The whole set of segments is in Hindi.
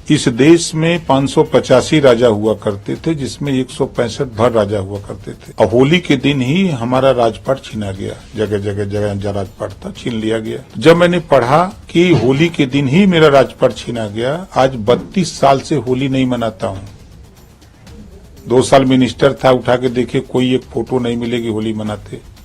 इस देश में 585 राजा हुआ करते थे, जिसमें 165 भर राजा हुआ करते थे। और होली के दिन ही हमारा राजपाट छीना गया। जगह जगह जहाँ राजपाट था छीन लिया गया। जब मैंने पढ़ा कि होली के दिन ही मेरा राजपाट छीना गया, आज 32 साल से होली नहीं मनाता हूँ। 2 साल मिनिस्टर था, उठा के देखे कोई एक फोटो नहीं मिलेगी होली मनाते।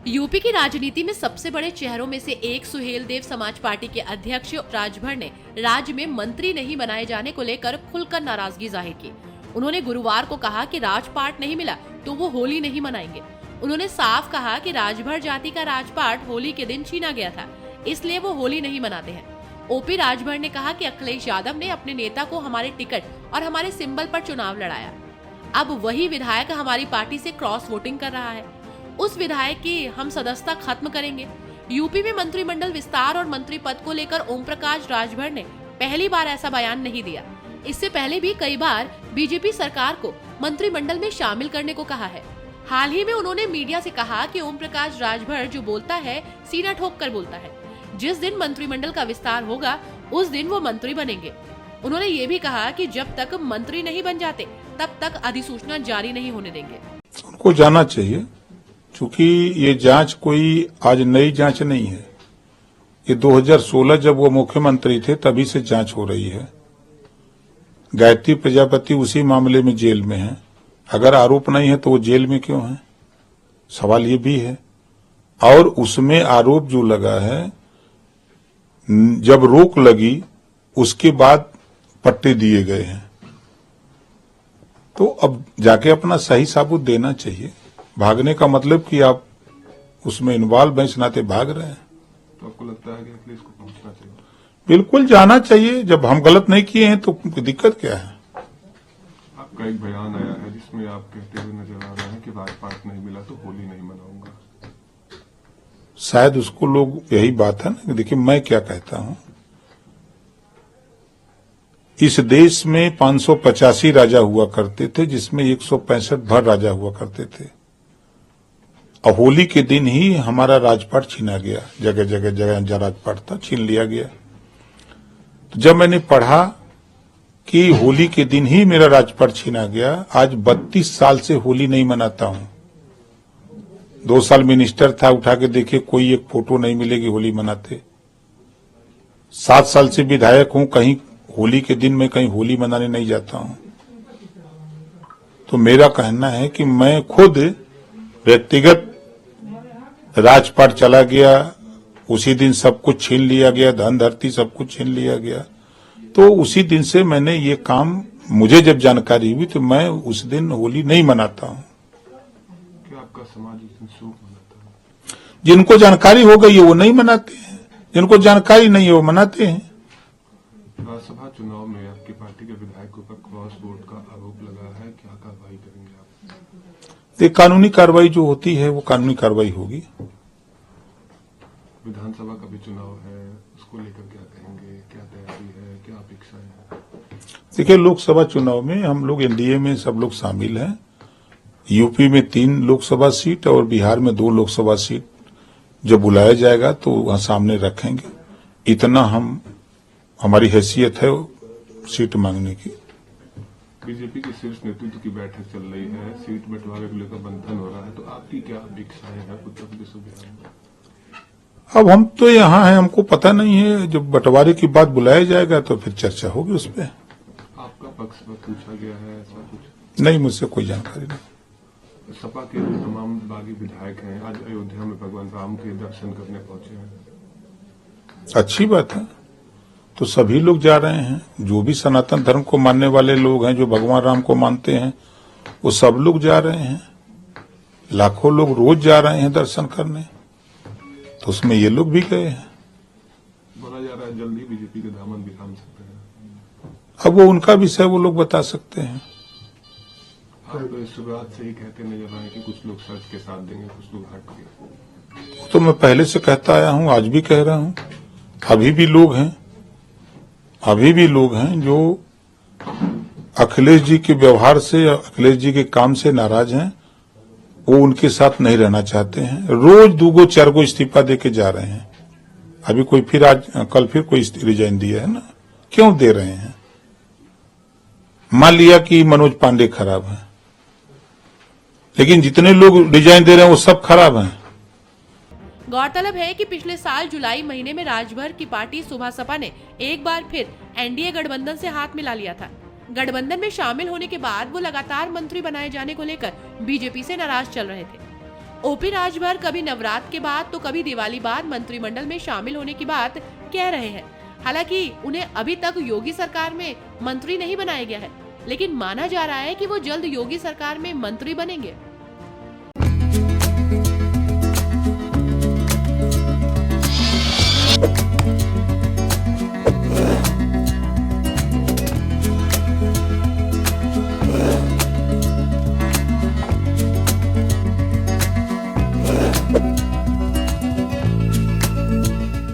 यूपी की राजनीति में सबसे बड़े चेहरों में से एक सुहेल देव समाज पार्टी के अध्यक्ष राजभर ने राज्य में मंत्री नहीं बनाए जाने को लेकर खुलकर नाराजगी जाहिर की। उन्होंने गुरुवार को कहा कि राजपाट नहीं मिला तो वो होली नहीं मनाएंगे। उन्होंने साफ कहा कि राजभर जाति का राजपाट होली के दिन छीना गया था, इसलिए वो होली नहीं मनाते हैं। ओपी राजभर ने कहा कि अखिलेश यादव ने अपने नेता को हमारे टिकट और हमारे सिंबल पर चुनाव लड़ाया। अब वही विधायक हमारी पार्टी से क्रॉस वोटिंग कर रहा है। उस विधायक की हम सदस्यता खत्म करेंगे। यूपी में मंत्रिमंडल विस्तार और मंत्री पद को लेकर ओम प्रकाश राजभर ने पहली बार ऐसा बयान नहीं दिया। इससे पहले भी कई बार बीजेपी सरकार को मंत्रिमंडल में शामिल करने को कहा है। हाल ही में उन्होंने मीडिया से कहा कि ओम प्रकाश राजभर जो बोलता है सीना ठोक कर बोलता है। जिस दिन मंत्रिमंडल का विस्तार होगा उस दिन वो मंत्री बनेंगे। उन्होंने ये भी कहा कि जब तक मंत्री नहीं बन जाते तब तक अधिसूचना जारी नहीं होने देंगे। उनको जाना चाहिए, क्योंकि ये जांच कोई आज नई जांच नहीं है। ये 2016 जब वो मुख्यमंत्री थे तभी से जांच हो रही है। गायत्री प्रजापति उसी मामले में जेल में है। अगर आरोप नहीं है तो वो जेल में क्यों है? सवाल ये भी है। और उसमें आरोप जो लगा है, जब रोक लगी उसके बाद पट्टे दिए गए हैं, तो अब जाके अपना सही साबुत देना चाहिए। भागने का मतलब कि आप उसमें इन्वॉल्व हैं, इस नाते भाग रहे हैं। तो आपको लगता है कि पुलिस को पहुंचना चाहिए? बिल्कुल जाना चाहिए। जब हम गलत नहीं किए हैं तो दिक्कत क्या है? आपका एक बयान आया है जिसमें आप कहते हुए नजर आ रहे हैं कि राजपाट नहीं मिला तो होली नहीं मनाऊंगा। शायद उसको लोग यही बात है ना। देखिए, मैं क्या कहता हूं, इस देश में 585 राजा हुआ करते थे, जिसमें 165 भर राजा हुआ करते थे। और होली के दिन ही हमारा राजपाट छीना गया। जगह जगह जहाँ राजपाट था छीन लिया गया। तो जब मैंने पढ़ा कि होली के दिन ही मेरा राजपाट छीना गया, आज 32 साल से होली नहीं मनाता हूं। 2 साल मिनिस्टर था, उठा के देखे कोई एक फोटो नहीं मिलेगी होली मनाते। 7 साल से विधायक हूं, कहीं होली के दिन में कहीं होली मनाने नहीं जाता हूं। तो मेरा कहना है कि मैं खुद व्यक्तिगत राजपाट चला गया, उसी दिन सब कुछ छीन लिया गया, धन धरती सब कुछ छीन लिया गया। तो उसी दिन से मैंने ये काम, मुझे जब जानकारी हुई तो मैं उस दिन होली नहीं मनाता हूं। क्या आपका समाज उस दिन शोक मनाता है? जिनको जानकारी हो गई है वो नहीं मनाते हैं, जिनको जानकारी नहीं है वो मनाते हैं। राज्यसभा चुनाव में आपकी पार्टी के विधायकों पर क्रॉस वोट का आरोप लगा है, क्या कार्रवाई करेंगे आप? ये कानूनी कार्रवाई जो होती है वो कानूनी कार्रवाई होगी। विधानसभा का भी चुनाव है, उसको लेकर क्या कहेंगे? क्या तैयारी है, क्या अपेक्षाएं हैं? देखिए, लोकसभा चुनाव में हम लोग एनडीए में सब लोग शामिल हैं। यूपी में 3 लोकसभा सीट और बिहार में 2 लोकसभा सीट जब बुलाया जाएगा तो वहां सामने रखेंगे। इतना हमारी हैसियत है सीट मांगने की। बीजेपी के शीर्ष नेतृत्व की बैठक चल रही है, सीट बंटवारे को लेकर मंथन हो रहा है, तो आपकी क्या अपेक्षाएं हैं उत्तर प्रदेश और बिहार में? अब हम तो यहाँ हैं, हमको पता नहीं है। जब बंटवारे की बात बुलाया जाएगा तो फिर चर्चा होगी उस पर। आपका पक्ष पर पूछा गया है ऐसा कुछ? नहीं, मुझसे कोई जानकारी नहीं। सपा के जो तमाम बागी विधायक हैं आज अयोध्या में भगवान राम के दर्शन करने पहुंचे हैं। अच्छी बात है, तो सभी लोग जा रहे हैं। जो भी सनातन धर्म को मानने वाले लोग हैं, जो भगवान राम को मानते हैं, वो सब लोग जा रहे हैं। लाखों लोग रोज जा रहे हैं दर्शन करने, तो उसमें ये लोग भी गए हैं। बोला जा रहा है जल्दी बीजेपी के दामन भी थाम सकते हैं। अब वो उनका विषय वो लोग बता सकते हैं। आप तो शुरुआत से ही कहते नजर आए कि कुछ लोग सच के साथ देंगे, कुछ लोग हट के। तो मैं पहले से कहता आया हूं, आज भी कह रहा हूं। अभी भी लोग हैं जो अखिलेश जी के व्यवहार से, अखिलेश जी के काम से नाराज हैं। वो उनके साथ नहीं रहना चाहते हैं। रोज 2-4 इस्तीफा देके जा रहे हैं। अभी कोई फिर आज कल फिर कोई रिजाइन दिया है ना, क्यों दे रहे हैं? मान लिया कि मनोज पांडे खराब है, लेकिन जितने लोग रिजाइन दे रहे हैं वो सब खराब हैं। गौरतलब है कि पिछले साल जुलाई महीने में राजभर की पार्टी सुभा सपा ने एक बार फिर एनडीए गठबंधन से हाथ मिला लिया था। गठबंधन में शामिल होने के बाद वो लगातार मंत्री बनाए जाने को लेकर बीजेपी से नाराज चल रहे थे। ओपी राजभर कभी नवरात्र के बाद तो कभी दिवाली बाद मंत्रिमंडल में शामिल होने की बात कह रहे हैं। हालांकि उन्हें अभी तक योगी सरकार में मंत्री नहीं बनाया गया है, लेकिन माना जा रहा है कि वो जल्द योगी सरकार में मंत्री बनेंगे।